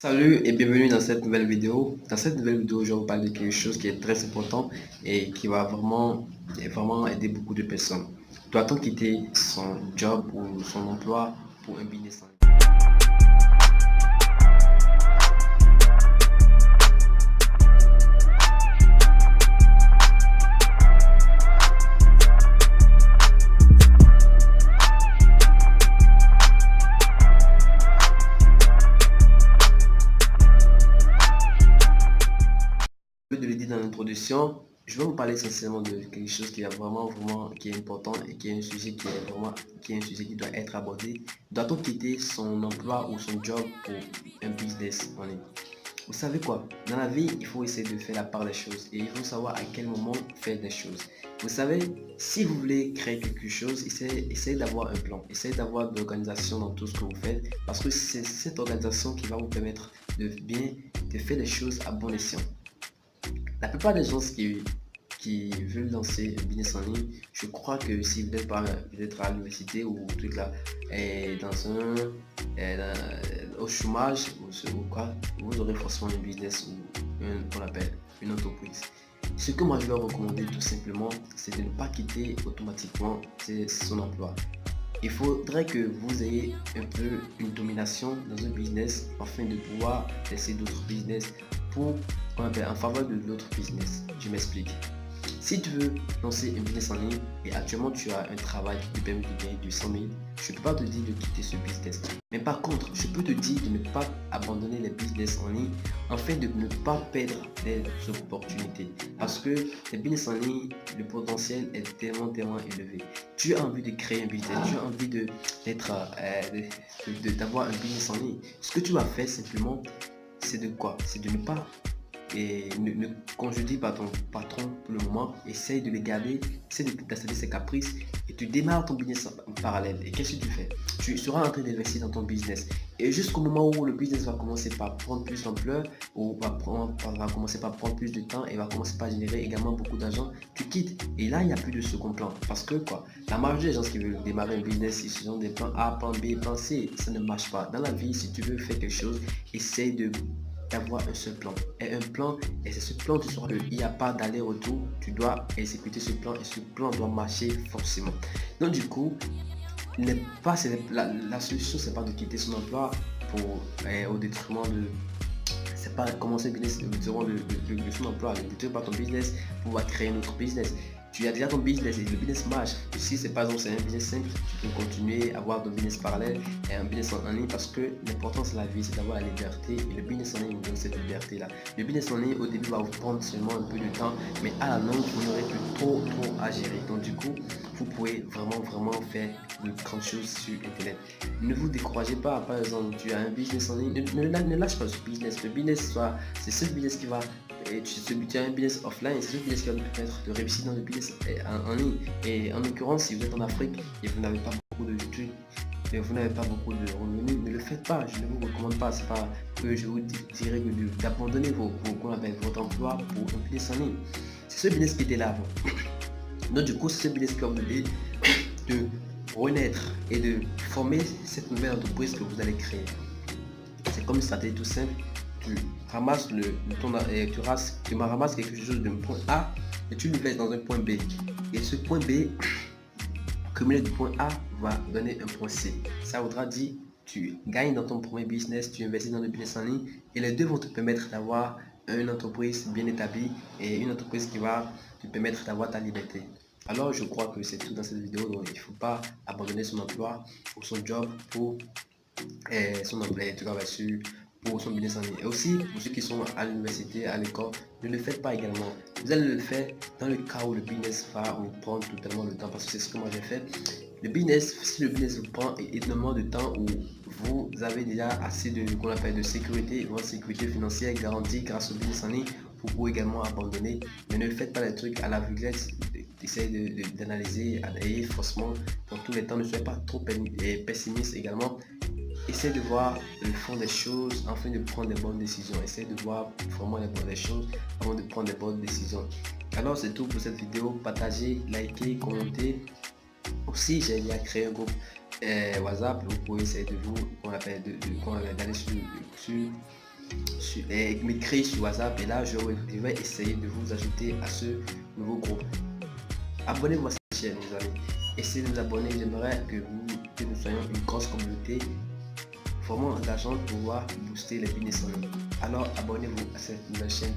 Salut et bienvenue dans cette nouvelle vidéo. Dans cette nouvelle vidéo, je vais vous parler de quelque chose qui est très important et qui va vraiment aider beaucoup de personnes. Doit-on quitter son job ou son emploi pour un business en ligne? De le dire dans l'introduction, je vais vous parler essentiellement de quelque chose qui est qui est important et qui est un sujet qui est un sujet qui doit être abordé. Doit-on quitter son emploi ou son job pour un business en ligne? Vous savez quoi? Dans la vie, il faut essayer de faire la part des choses et il faut savoir à quel moment faire des choses. Vous savez, si vous voulez créer quelque chose, essayez d'avoir un plan, essayez d'avoir de l'organisation dans tout ce que vous faites parce que c'est cette organisation qui va vous permettre de faire des choses à bon escient. La plupart des gens qui veulent lancer un business en ligne, je crois que si vous n'êtes pas peut-être à l'université ou truc là, et au chômage ou quoi, vous aurez forcément un business ou qu'on appelle une entreprise. Ce que moi je vais recommander tout simplement, c'est de ne pas quitter automatiquement son emploi. Il faudrait que vous ayez un peu une domination dans un business afin de pouvoir laisser d'autres business pour en faveur de l'autre business. Je m'explique. Si tu veux lancer un business en ligne et actuellement tu as un travail qui te permet de gagner du 100 000, je ne peux pas te dire de quitter ce business. Mais par contre, je peux te dire de ne pas abandonner les business en ligne afin de ne pas perdre des opportunités. Parce que les business en ligne, le potentiel est tellement élevé. Tu as envie de créer un business, tu as envie d'avoir un business en ligne. Ce que tu vas faire simplement, c'est de quoi? C'est de ne pas quand je dis pas ton patron pour le moment, essaye de les garder, essaye d'installer ses caprices et tu démarres ton business en parallèle. Et qu'est-ce que tu fais? Tu seras en train d'investir dans ton business. Et jusqu'au moment où le business va commencer par prendre plus d'ampleur, ou va commencer par prendre plus de temps et va commencer par générer également beaucoup d'argent, tu quittes. Et là, il n'y a plus de second plan. Parce que quoi? La majorité des gens qui veulent démarrer un business, ils ont des plans A, plan B, plan C. Ça ne marche pas. Dans la vie, si tu veux faire quelque chose, essaye d'avoir un seul plan. Et un plan, et c'est ce plan, tu sauras qu'il n'y a pas d'aller-retour, tu dois exécuter ce plan et ce plan doit marcher forcément. Donc du coup, la solution, c'est pas de quitter son emploi au détriment de... C'est pas commencer un business au détriment de son emploi, ne quitter pas ton business pour pouvoir créer un autre business. Tu as déjà ton business et le business marche. Si c'est par exemple c'est un business simple, tu peux continuer à avoir ton business parallèle et un business en ligne parce que l'important c'est la vie, c'est d'avoir la liberté et le business en ligne vous donne cette liberté là. Le business en ligne au début va vous prendre seulement un peu de temps, mais à la longue vous n'aurez plus trop à gérer. Donc du coup, vous pouvez vraiment faire de grandes choses sur internet. Ne vous découragez pas, par exemple, tu as un business en ligne, ne lâche pas ce business. Le business, c'est ce business qui va et tu as un business offline, c'est ce business qui va te permettre de réussir dans le business en ligne. Et en l'occurrence, si vous êtes en Afrique et vous n'avez pas beaucoup de trucs, et vous n'avez pas beaucoup de revenus, ne le faites pas. Je ne vous recommande pas. C'est pas que je vous dirais d'abandonner votre emploi pour un business en ligne. C'est ce business qui était là avant. Donc du coup, c'est ce business qui va vous donner de renaître et de former cette nouvelle entreprise que vous allez créer. C'est comme une stratégie tout simple. Tu ramasses tu ramasses quelque chose d'un point A et tu le verses dans un point B. Et ce point B, cumulé du point A, va donner un point C. Ça voudra dire tu gagnes dans ton premier business, tu investis dans le business en ligne et les deux vont te permettre d'avoir une entreprise bien établie et une entreprise qui va te permettre d'avoir ta liberté. Alors je crois que c'est tout dans cette vidéo. Donc il ne faut pas abandonner son emploi ou son job pour son emploi pour son business en ligne. Et aussi, pour ceux qui sont à l'université, à l'école, ne le faites pas également. Vous allez le faire dans le cas où le business va vous prendre totalement le temps, parce que c'est ce que moi j'ai fait. Le business, si le business vous prend énormément de temps où vous avez déjà assez de qu'on appelle de sécurité, votre sécurité financière garantie grâce au business en ligne, vous pouvez également abandonner. Mais ne faites pas les trucs à la veuglette. Essayez d'analyser, et forcément dans tous les temps, ne soyez pas trop pessimiste également. Essaye de voir le fond des choses afin de prendre des bonnes décisions. Essaye de voir vraiment les bonnes choses avant de prendre des bonnes décisions. Alors c'est tout pour cette vidéo. Partagez, likez, commentez. Aussi j'ai déjà créé un groupe WhatsApp. Vous pouvez essayer d'aller sur m'écrire sur WhatsApp et là je vais essayer de vous ajouter à ce nouveau groupe. Abonnez-vous à cette chaîne les amis. Essayez de vous abonner. J'aimerais que nous soyons une grosse communauté vraiment engageante pour pouvoir booster les business en ligne. Alors abonnez-vous à cette nouvelle chaîne.